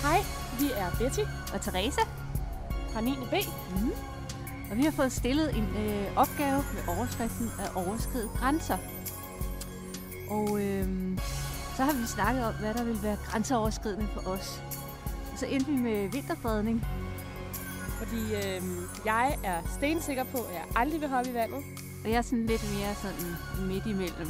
Hej, vi er Betty og Teresa fra 9. B. Og vi har fået stillet en opgave med overskriften at overskride grænser. Og så har vi snakket om, hvad der vil være grænseoverskridende for os. Og så endte vi med vinterfredning. Fordi jeg er stensikker på, at jeg aldrig vil hoppe i vandet. Og jeg er sådan lidt mere sådan midt imellem.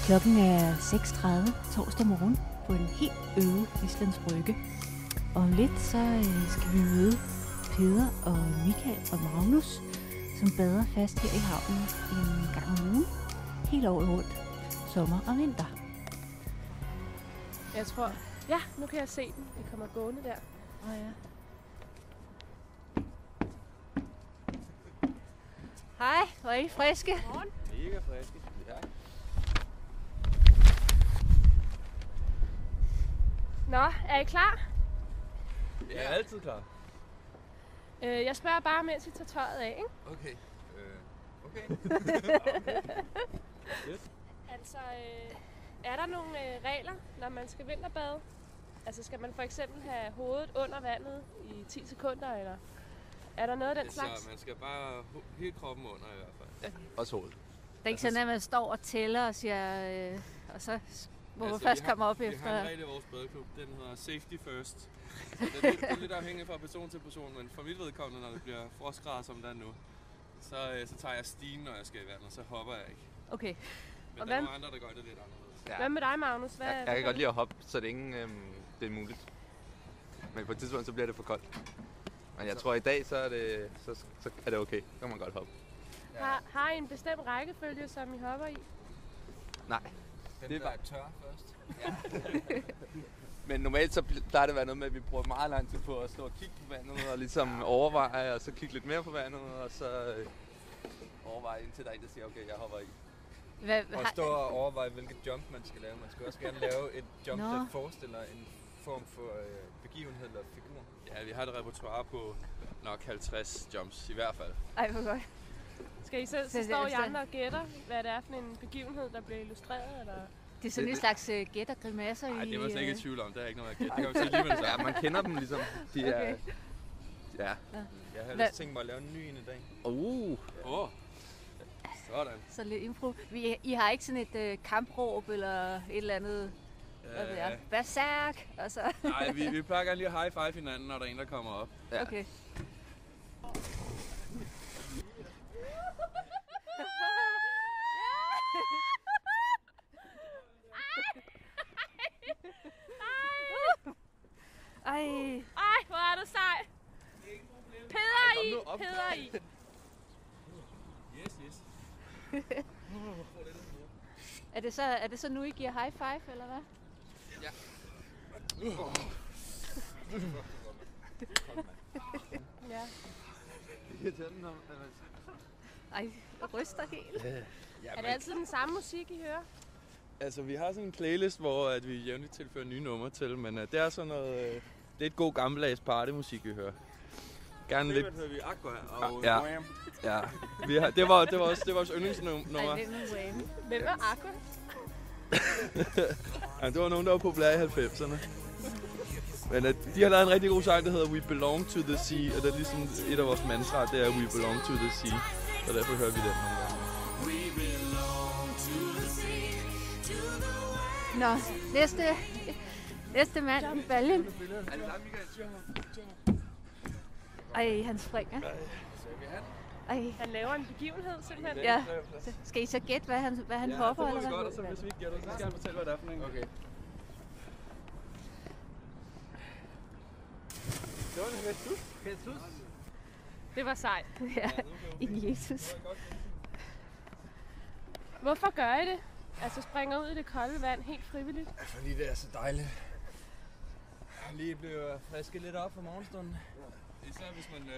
Klokken er 6:30 torsdag morgen på en helt øde Islands Brygge. Og om lidt så skal vi møde Peder og Michael og Magnus, som bader fast her i havnen en gang om ugen. Helt året rundt. Sommer og vinter. Jeg tror... Ja, nu kan jeg se den. Det kommer gående der. Ja. Hej, hvor er I friske? Godmorgen. Mega friske. Ja. Nå, er I klar? Jeg er altid klar. Jeg spørger bare, mens I tager tøjet af, ikke? Okay. Okay. Altså, er der nogle regler, når man skal vinterbade? Altså, skal man for eksempel have hovedet under vandet i 10 sekunder, eller er der noget af den slags? Så man skal bare hele kroppen under i hvert fald. Også hovedet. Det er ikke sådan, at man står og tæller og siger, og så må man Altså, først komme op Vi efter. har en regel i vores badeklub, den hedder safety first. Det er lidt afhængigt fra person til person, men for mit vedkommende, når det bliver frostgrader, som der er nu, så tager jeg stigen, når jeg skal i vandet, så hopper jeg ikke. Okay. Men Og der er nogle andre, der gør det lidt anderledes. Ja. Hvad med dig, Magnus? Hvad, Jeg kan godt lide at hoppe, så længe det er muligt. Men på et tidspunkt, så bliver det for koldt. Men jeg tror, i dag, så er det okay. Så kan man godt hoppe. Har I en bestemt rækkefølge, som I hopper i? Nej. Det er bare tør først. Ja. Men normalt så plejer det at være noget med, at vi bruger meget lang tid på at stå og kigge på vandet, og ligesom overveje, og så kigge lidt mere på vandet, og så overveje indtil der er en, der siger, okay, jeg hopper i. Og stå og overveje, hvilket jump man skal lave. Man skal også gerne lave et jump, der forestiller en form for begivenhed eller figur. Ja, vi har et repertoire på nok 50 jumps i hvert fald. Ej, hvor godt. Skal I så står I andre og gætter, hvad det er for en begivenhed, der bliver illustreret? Eller? Det er sådan en slags gæt og grimasser i... Nej, det var slet ikke i tvivl om. Det er ikke noget, jeg gætter. Det kan vi sige lige med det Ja, man kender dem ligesom. De er... Okay. Ja. Jeg har lyst tænkt mig at lave en ny en i dag. Sådan. Så lidt impro. I har ikke sådan et kampråb eller et eller andet... Hvad ved jeg? Berserk! Og så... Nej, vi plejer gerne lige at high five hinanden, når der er en, der kommer op. Ja. Okay. Ej, Hvor er du sej! Peder i! Yes. er det så nu, I giver high five, eller hvad? Ja. Ja. Ej, jeg ryster helt. Er det altid den samme musik, I hører? Altså, vi har sådan en playlist, hvor at vi jævnligt tilfører nye numre til, men det er sådan noget... det er et god gammeldags partymusik, vi hører. Gerne lidt... hører vi Aqua og Ja. Wham. Ja. Det var også vores yndlingsnummer. Ej, hvem er Wham? Hvem er Aqua? Ja, det var nogen, der var populære i 90'erne. Men de har lavet en rigtig god sang, der hedder We Belong to the Sea, og det er ligesom et af vores mantraer, det er We Belong to the Sea. Så derfor hører vi den nogle gange. Nå, næste mand i baljen. Ej, han springer. Ej, Han laver en begivenhed, simpelthen. ja. Skal I så gætte, hvad han hopper, eller så hvad? godt, og så hvis vi ikke gætter, så skal han fortælle, hvad det er for en. Okay. Det var en Jesus. Det var sejt. Ja, en Jesus. Hvorfor gør I det? Altså springer ud i det kolde vand helt frivilligt? Fordi det er så dejligt. Lige bliver frisket lidt op for morgenstunden. Især hvis man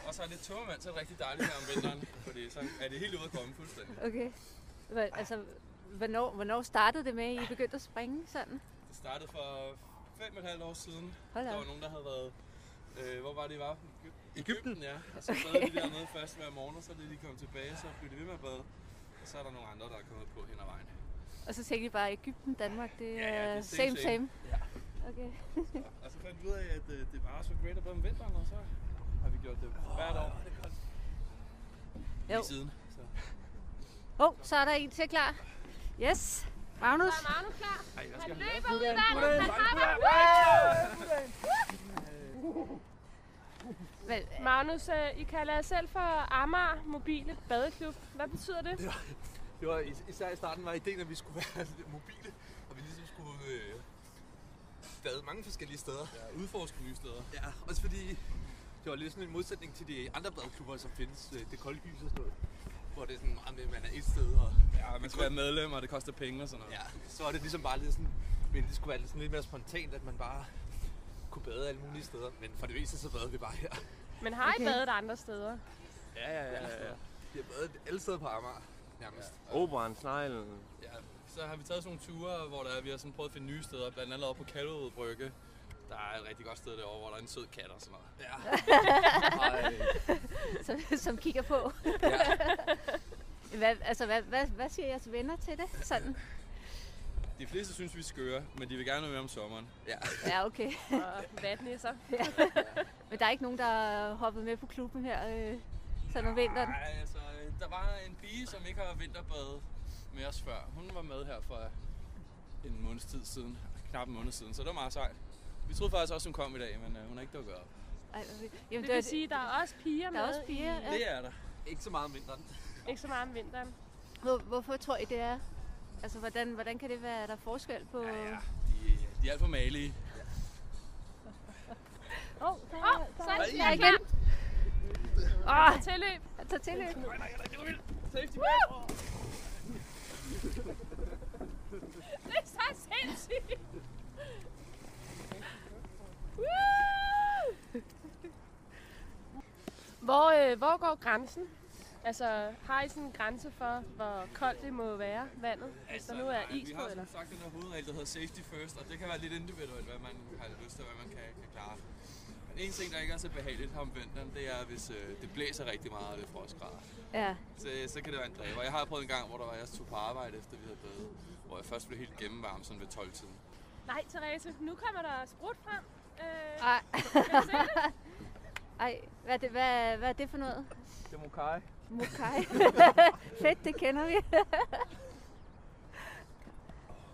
også har lidt tørvand, så er det rigtig dejligt her om vinteren, fordi så er det helt ude at komme fuldstændig. Okay. Altså, hvornår startede det med, at I begyndte at springe sådan? Det startede for 5,5 år siden. Hold da Der op. var nogen, der havde været... hvor var det, I var? Egypten, ja. Og så bad de dernede først hver morgen, og så da de kom tilbage, så blev de ved med at bade. Og så er der nogle andre, der er kommet på hen ad vejen. Og så tænkte I bare, Egypten, Danmark, det Ja, er det er same. Ja. Okay. Og så fandt vi ud af, at det bare er så great at bade om vinteren, og så har vi gjort det hvert år. Lige siden. Så er der en til klar. Yes. Magnus. Så er Magnus klar. Ej, jeg Han skal løber ud i vandet. Han hopper. Magnus, I kalder jer selv for Amager Mobile Badeklub. Hvad betyder det? Det var især i starten var ideen, at vi skulle være mobile, og vi ligesom skulle bade mange forskellige steder. Ja, udforske nye steder. Ja, også fordi det var lidt sådan en modsætning til de andre badeklubber, som findes. Det koldgys og sådan noget. Hvor det er sådan meget med, at man er et sted. Og ja, man skal være medlem, og det koster penge og sådan noget. Ja, så var det ligesom bare lidt sådan, men det skulle være sådan lidt mere spontant, at man bare kunne bade alle mulige steder. Men for det meste så badede vi bare her. Men har I badet andre steder? Ja. Vi har badet alle steder på Amager, nærmest. Ja. Operan, Sneglen. Ja, så har vi taget sådan nogle ture, hvor vi har sådan prøvet at finde nye steder. Blandt andet oppe på Kalved Brygge. Der er et rigtig godt sted derovre, hvor der er en sød kat og sådan noget. Ja. Som kigger på. Ja. Hvad siger jeres venner til det? Sådan. De fleste synes, vi er skøre, men de vil gerne være med om sommeren. Ja. Ja, okay. Og vatnisser. Ja. Men der er ikke nogen, der har hoppet med på klubben her sådan om vinteren? Nej, altså, der var en pige, som ikke har vinterbadet med os før. Hun var med her for en måneds tid siden. Knap en måned siden, så det var meget sejt. Vi troede faktisk også, hun kom i dag, men hun er ikke dukket op. Jamen, det vil sige, at der er også piger med. Der er også piger, ja. Det er der. Ikke så meget om vinteren. Ikke så meget om vinteren. Hvorfor tror I, det er? Altså, hvordan kan det være, der er forskel på... Ja. De er alt for malige. Så er det igen. igen. Tilløb. Tag tilløb. Safety Det er så sindssygt. Hvor går grænsen? Altså, har I sådan en grænse for, hvor koldt det må være, vandet, hvis der nu er is vi på, har eller? som sagt den her hovedregel, der hedder safety first, og det kan være lidt individuelt, hvad man har lyst til, hvad man kan klare. Men en ting, der ikke er så behageligt om vinteren, det er, hvis det blæser rigtig meget, og det er frostgrader. Ja. Så kan det være en dræber. Jeg har prøvet en gang, hvor jeg tog på arbejde, efter vi havde badet, hvor jeg først blev helt gennemvarm, sådan ved 12-tiden. Nej, Therese, nu kommer der sprut frem. Ej. Kan du se det? Ej, hvad er det for noget? Det er mokai. Mokai. Fedt, det kender vi.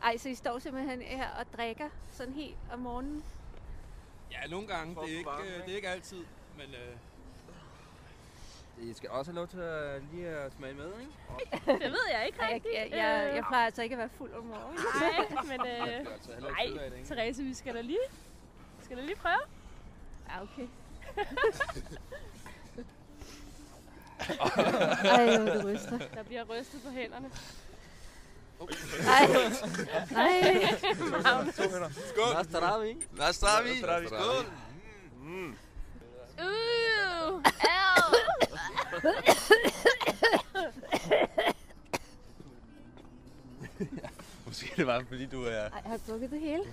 Ej, så I står simpelthen her og drikker sådan helt om morgenen? Ja, nogle gange. Det er ikke altid, men... I skal også have lov til lige at smage med, ikke? Det ved jeg ikke rigtigt. Jeg plejer altså ikke at være fuld om morgenen. Nej, men... Nej, Therese, vi skal da lige prøve. Ja, okay. Ej, hvor det ryster. Der bliver rystet på hænderne. Nej. Skål! Nastravi! Skål! Måske det var, fordi du er... Ej, har du drukket det hele?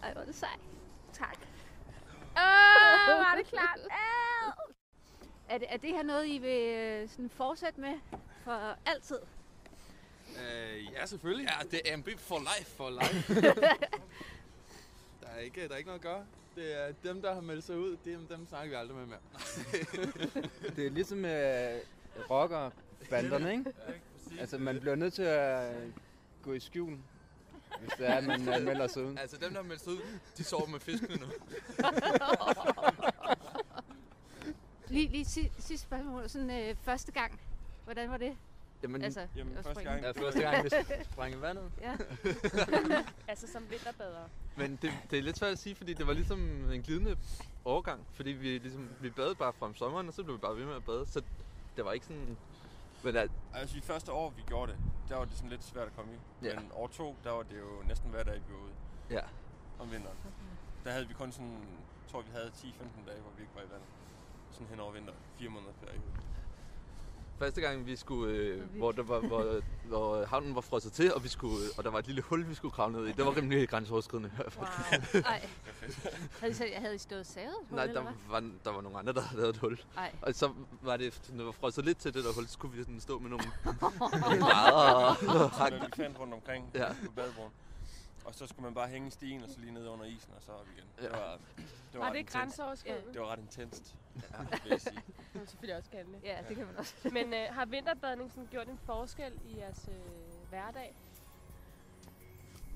Ej, hvor er det sej. Tak. Var det klart? Er det her noget, I vil sådan fortsætte med for altid? Ja, selvfølgelig. Ja, det er MB for life. Der er ikke noget at gøre. Det er dem, der har meldt sig ud, dem snakker vi aldrig med mere. Det er ligesom rockerbanderne, ikke? Altså, man bliver nødt til at gå i skjul, hvis det er, at man melder sig ud. Altså, dem, der har meldt sig ud, de sover med fiskene nu. Lige sidste spørgsmål. Sådan første gang. Hvordan var det? Jamen, Altså, første gang. Ja, første gang, vi sprang i vandet. Ja. Altså som vinterbader. Men det er lidt svært at sige, fordi det var ligesom en glidende overgang. Fordi vi badede bare fra om sommeren, og så blev vi bare ved med at bade. Så det var ikke sådan... Men Altså i første år, vi gjorde det, der var det sådan lidt svært at komme i. Ja. Men år 2, der var det jo næsten hver dag, vi var ude ja. om vinteren. Der havde vi kun sådan, tror vi havde 10-15 dage, hvor vi ikke var i vandet. Sådan hen over vinteren. 4 måneder periode. Første gang vi skulle, hvor havnen var frosset til, og der var et lille hul, vi skulle kravle ned i. Det var rimelig grænseoverskridende. Wow. Ej. Havde I stået savet? Nej, der var nogle andre, der havde lavet et hul. Ej. Og så var det, når det var frosset lidt til det der hul, så skulle vi sådan stå med nogle brædder som vi fandt rundt omkring på badebroen. Og så skulle man bare hænge i stien, og så lige ned under isen, og så op igen. Det var det grænseoverskridende? Det var ret intenst, vil jeg sige. Det var selvfølgelig også gerne det. Ja, det kan man også. Men har vinterbadning sådan gjort en forskel i jeres hverdag?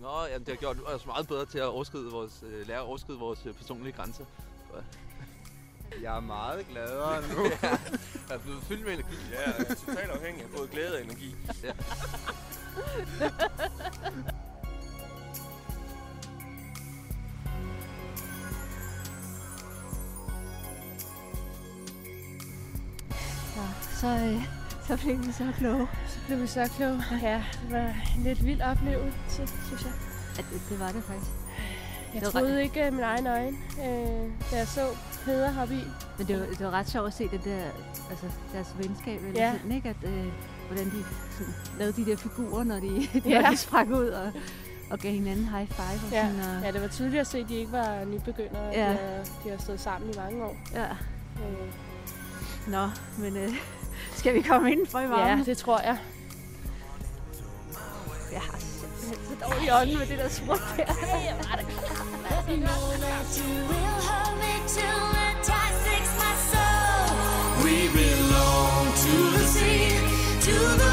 Nå, jamen, det har gjort os meget bedre til at lære at overskride vores personlige grænser. Jeg er meget gladere nu. Jeg er blevet fyldt med energi. Ja, jeg er totalt afhængig af både glæde og energi. Ja. Så blev vi så kloge. Ja, det var en lidt vild oplevelse, synes jeg. Ja, det var det faktisk. Jeg troede ikke min egen øjne, da jeg så Peder hoppe i. Men det var ret sjovt at se det der, altså deres venskab eller sådan, ikke? At, hvordan de sådan, lavede de der figurer, når de sprang ud og gav hinanden high five. Og Ja. sådan, og Ja, det var tydeligt at se, at de ikke var nybegyndere. Ja. De har stået sammen i mange år. Ja. Nå, men skal vi komme indenfor i varmen? Ja, det tror jeg. Jeg har simpelthen så dårlig ånden med det der smut der. Jeg var det. We belong to the sea, to the